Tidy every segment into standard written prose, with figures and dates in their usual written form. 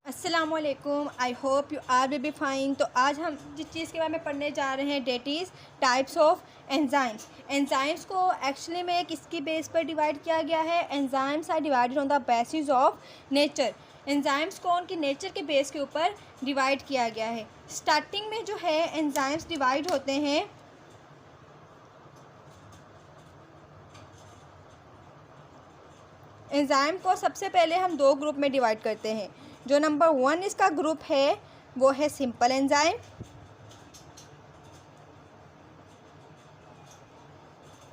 अस्सलामुअलैकुम, I hope you are will be fine. तो आज हम जिस चीज़ के बारे में पढ़ने जा रहे हैं that is types of enzymes. Enzymes को एक्चुअली में किसकी बेस पर डिवाइड किया गया है? Enzymes are divided on the basis of nature. Enzymes को उनकी नेचर के बेस के ऊपर डिवाइड किया गया है। स्टार्टिंग में जो है एंजाइम्स डिवाइड होते हैं एंजाइम को सबसे पहले हम दो ग्रुप में डिवाइड करते हैं। जो नंबर 1 इसका ग्रुप है वो है सिंपल एंजाइम,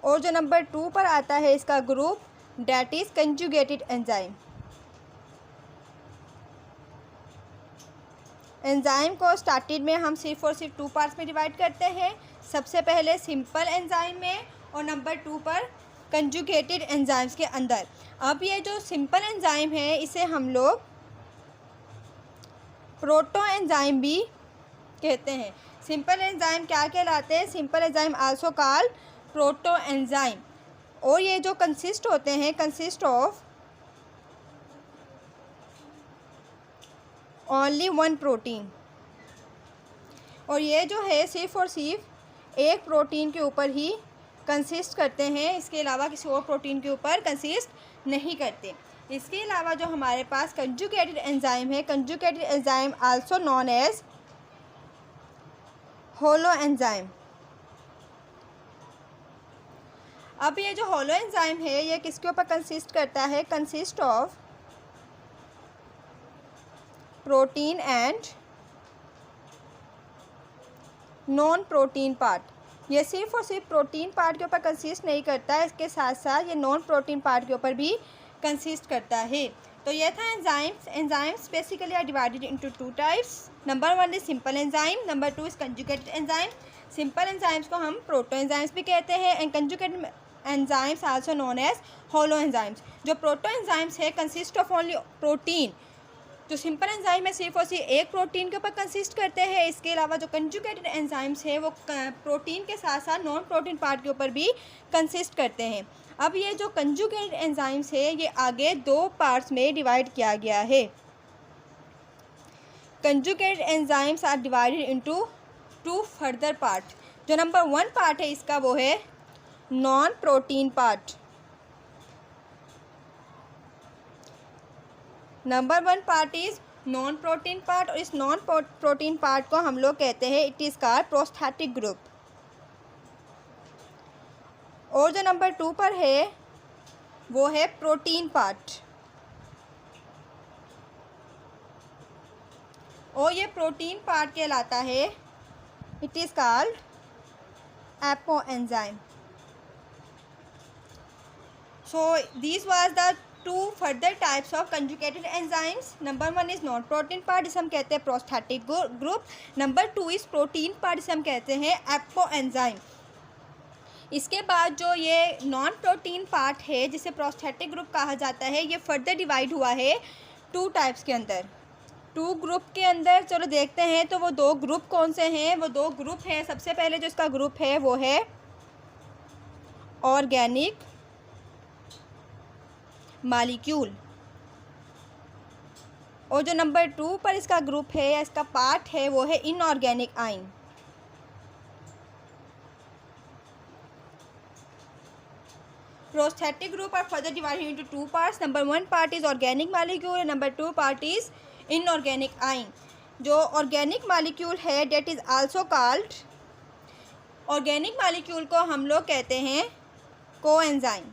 और जो नंबर 2 पर आता है इसका group that is conjugated enzyme. Enzyme को स्टार्टेड में हम सिर्फ और सिर्फ 2 पार्ट्स में डिवाइड करते हैं। सबसे पहले सिंपल एंजाइम में और नंबर 2 पर कंजुगेटेड एंजाइम्स के अंदर। अब ये जो सिंपल एंजाइम है इसे हम लोग प्रोटो एंजाइम भी कहते हैं। सिंपल एंजाइम क्या कहलाते हैं? Simple enzyme also called proto enzyme. और ये जो कंसिस्ट होते हैं consist of only one protein, और ये जो है सिर्फ और सिर्फ एक प्रोटीन के ऊपर ही कंसिस्ट करते हैं, इसके अलावा किसी और प्रोटीन के ऊपर कंसिस्ट नहीं करते। इसके अलावा जो हमारे पास कंजुगेटेड एंजाइम है, conjugated enzyme also known as holoenzyme. अब ये जो होलो एंजाइम है ये किसके ऊपर कंसिस्ट करता है? Consist of protein and non protein part. ये सिर्फ और सिर्फ प्रोटीन पार्ट के ऊपर कंसिस्ट नहीं करता है, इसके साथ साथ ये नॉन प्रोटीन पार्ट के ऊपर भी कंसिस्ट करता है। तो ये था enzymes. Enzymes basically are divided into 2 types. Number 1 is simple enzyme, number 2 is conjugated enzyme. Simple enzymes को हम प्रोटो एंजाइम्स भी कहते हैं and conjugated enzymes also known as holoenzymes. जो प्रोटो एंजाइम्स है कंसिस्ट ऑफ ओनली प्रोटीन। जो simple enzyme है सिर्फ और सिर्फ एक प्रोटीन के ऊपर कंसिस्ट करते हैं। इसके अलावा जो कंजुगेटेड एंजाइम्स है वो प्रोटीन के साथ साथ नॉन प्रोटीन पार्ट के ऊपर भी कंसिस्ट करते हैं। अब ये जो कंजुगेटेड एंजाइम्स है ये आगे 2 पार्ट्स में डिवाइड किया गया है। Conjugated enzymes are divided into 2 further part. जो नंबर 1 पार्ट है इसका वो है non protein part. Number 1 part is non protein part, और इस नॉन प्रोटीन पार्ट को हम लोग कहते हैं it is called prosthetic group. और जो नंबर 2 पर है वो है प्रोटीन पार्ट, और ये प्रोटीन पार्ट कहलाता है it is called apo enzyme. So this was the 2 further types of conjugated enzymes. Number 1 is non protein part जिसे हम कहते हैं prosthetic group. Number 2 is protein part जिसे हम कहते हैं एपो एंजाइम। इसके बाद जो ये नॉन प्रोटीन पार्ट है जिसे प्रोस्थेटिक ग्रुप कहा जाता है ये फर्दर डिवाइड हुआ है 2 टाइप्स के अंदर, 2 ग्रुप के अंदर। चलो देखते हैं तो वो 2 ग्रुप कौन से हैं। वो 2 ग्रुप हैं। सबसे पहले जो इसका ग्रुप है वो है ऑर्गेनिक मॉलिक्यूल, और जो नंबर 2 पर इसका ग्रुप है या इसका पार्ट है वो है inorganic ion. Prosthetic group are further divided into 2 parts. Number 1 part is organic molecule and number 2 part is inorganic ion. जो organic molecule है that is also called, organic molecule को हम लोग कहते हैं coenzyme.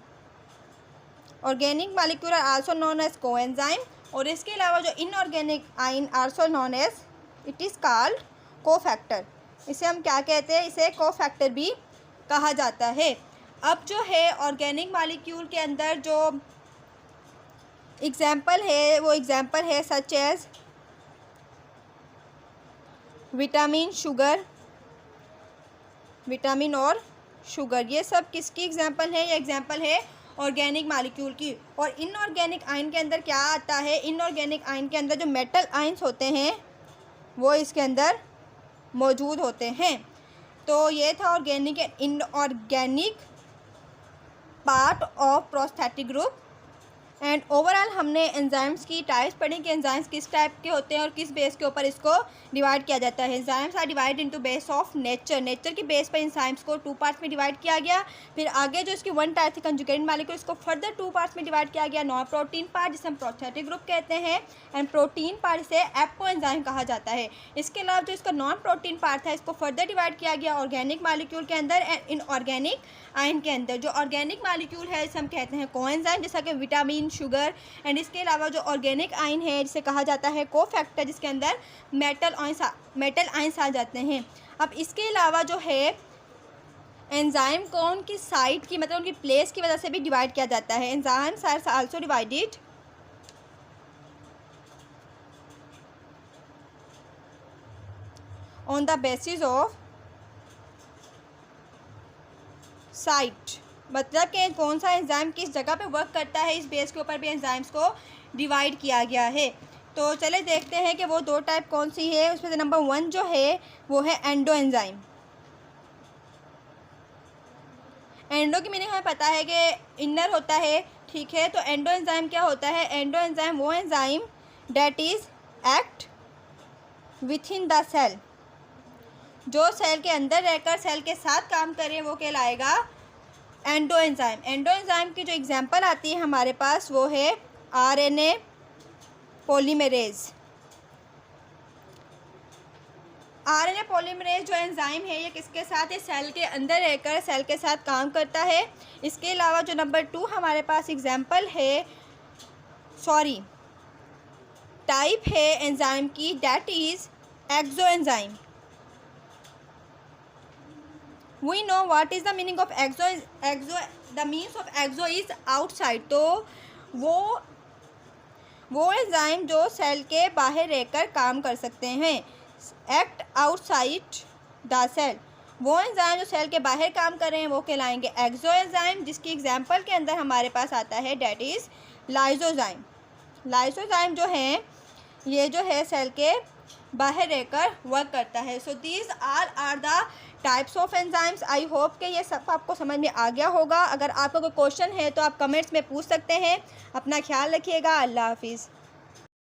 Organic molecule are also known as coenzyme. और इसके अलावा जो inorganic ion also known as it is called cofactor. इसे हम क्या कहते हैं? इसे cofactor भी कहा जाता है। अब जो है ऑर्गेनिक मॉलिक्यूल के अंदर जो एग्जाम्पल है वो एग्जाम्पल है such as vitamin, sugar, vitamin और शुगर। ये सब किसकी एग्जाम्पल है? ये एग्जाम्पल है ऑर्गेनिक मॉलिक्यूल की। और इनऑर्गेनिक आयन के अंदर क्या आता है? इनऑर्गेनिक आयन के अंदर जो मेटल आयन्स होते हैं वो इसके अंदर मौजूद होते हैं। तो ये था organic and inorganic part of prosthetic group. And overall हमने एंजाइम्स की टाइप्स पढ़ी कि एंजाइम्स किस टाइप के होते हैं और किस बेस के ऊपर इसको डिवाइड किया जाता है। Enzymes are divide into base of nature, nature की बेस पर एंजाइम्स को 2 पार्ट्स में डिवाइड किया गया। फिर आगे जो इसकी 1 टाइप थी कंजुगेटेड मॉलिक्यूल, इसको फर्दर 2 पार्ट्स में डिवाइड किया गया। नॉन प्रोटीन पार्ट जिसे हम प्रोस्थेटिक ग्रुप कहते हैं, एंड प्रोटीन पार्ट इसे एपो एंजाइम कहा जाता है। इसके अलावा जो इसका नॉन प्रोटीन पार्ट था इसको फर्दर डिवाइड किया गया ऑर्गेनिक मॉलिक्यूल के अंदर एंड इनऑर्गेनिक आयन के अंदर। जो ऑर्गेनिक मॉलिक्यूल है इसे हम कहते हैं कोएंजाइम, जैसा कि विटामिन, शुगर, एंड इसके अलावा जो ऑर्गेनिक आयन है जिसे कहा जाता है कोफैक्टर, जिसके अंदर मेटल आयंस आ जाते हैं। अब इसके अलावा जो है एंजाइम को उनकी साइट की मतलब उनकी प्लेस की वजह से भी डिवाइड किया जाता है। Enzymes are also divided on the basis of site, मतलब कि कौन सा एंजाइम किस जगह पे वर्क करता है, इस बेस के ऊपर भी एंजाइम्स को डिवाइड किया गया है। तो चले देखते हैं कि वो 2 टाइप कौन सी है। उसमें से नंबर 1 जो है वो है एंडो एंजाइम। एंडो की मीनिंग हमें पता है कि इनर होता है, ठीक है। तो एंडो एंजाइम क्या होता है? एंडो एंजाइम वो enzyme that is act within the cell, जो सेल के अंदर रहकर सेल के साथ काम करे वो कहलाएगा एंडो एंजाइम। एंडो एंजाइम की जो एग्जांपल आती है हमारे पास वो है आरएनए पॉलीमरेज। आरएनए पॉलीमरेज जो एंजाइम है ये किसके साथ है? सेल के अंदर रहकर सेल के साथ काम करता है। इसके अलावा जो नंबर 2 हमारे पास एग्जांपल है, टाइप है एंजाइम की, that is exoenzyme. We know what is the meaning of exo. The means of exo is outside। तो वो एंजाइम जो सेल के बाहर रहकर काम कर सकते हैं, एक्ट आउटसाइड द सेल। वो एंजाइम जो सेल के बाहर काम कर रहे हैं वो कहलाएंगे एक्सो एंजाइम, जिसकी एग्जांपल के अंदर हमारे पास आता है डेट इज़ लाइसोजाइम। लाइसोजाइम जो है ये जो है सेल के बाहर रहकर वर्क करता है। So these are the types of enzymes. I hope कि ये सब आपको समझ में आ गया होगा। अगर आपका कोई क्वेश्चन है तो आप कमेंट्स में पूछ सकते हैं। अपना ख्याल रखिएगा। अल्लाह हाफिज़।